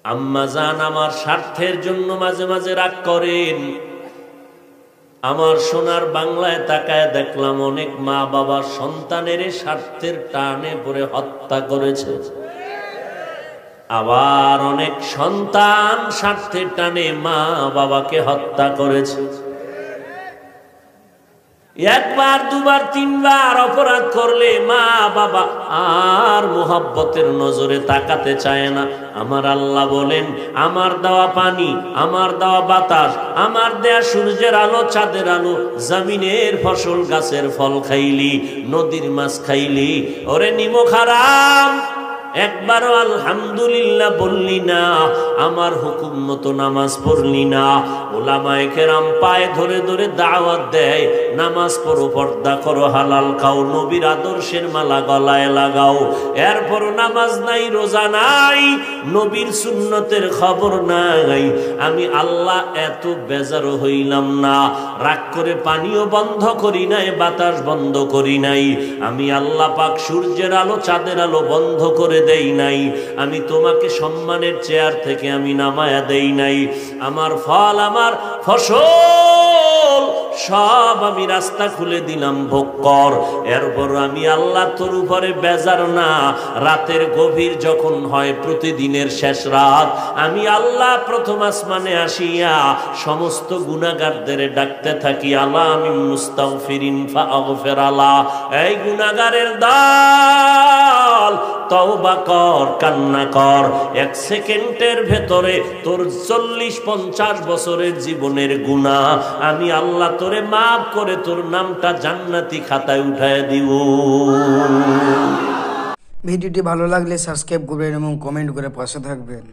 আম্মা জান আমার স্বার্থের জন্য মাঝে মাঝে রাগ করেন। আমার সোনার বাংলায় তাকায় দেখলাম অনেক মা বাবা সন্তানের স্বার্থের টানে পড়ে হত্যা করেছে, আবার অনেক সন্তান স্বার্থের টানে মা বাবাকে হত্যা করেছে। একবার দুবার তিনবার অপরাধ করলে মা বাবা আর মোহাব্বতের নজরে তাকাতে চায় না। আমার আল্লাহ বলেন, আমার দেওয়া পানি, আমার দেওয়া বাতাস, আমার দেয়া সূর্যের আলো, চাঁদের আলো, জমিনের ফসল, গাছের ফল খাইলি, নদীর মাছ খাইলি, ওরে নিমক হারাম, একবারও আলহামদুলিল্লাহ বললি না, আমার হুকুম মতো নামাজ পড়লি না। ওলামায়ে কেরাম পায়ে ধরে ধরে দাওয়াত দেয়, নামাজ পড়ো, পর্দা করো, হালাল খাও, নবীর আদর্শের মালা গলায় লাগাও। এরপরও নামাজ নাই, রোজা নাই, নবীর সুন্নতের খবর নাই। আমি আল্লাহ এত বেজারও হইলাম না, রাগ করে পানিও বন্ধ করি নাই, বাতাস বন্ধ করি নাই। আমি আল্লাহ পাক সূর্যের আলো, চাঁদের আলো বন্ধ করে দেই নাই। আমি তোমাকে সম্মানের চেয়ার থেকে আমি নামায়া দেই নাই। আমার ফল, আমার ফসল সব আমি রাস্তা খুলে দিলাম, ভোগ কর। এরপর আমি আল্লাহ তোর উপরে বেজার না। রাতের গভীর যখন হয়, প্রতিদিনের শেষ রাত, আমি আল্লাহ প্রথম আসমানে আসিয়া সমস্ত গুনাহগারদের ডাকতে থাকি, আলা আমি মুস্তাগফিরিন ফাগফির আলা, এই গুনাহগারের দল তওবা কর, কান্না কর। এক সেকেন্ডের ভেতরে তোর 40-50 বছরের জীবনের গুনাহ আমি আল্লাহ তোরে মাফ করে তোর নামটা জান্নাতি খাতায় উঠায় দিব। ভিডিওটি ভালো লাগলে সাবস্ক্রাইব করবেন এবং কমেন্ট করে পাশে থাকবেন।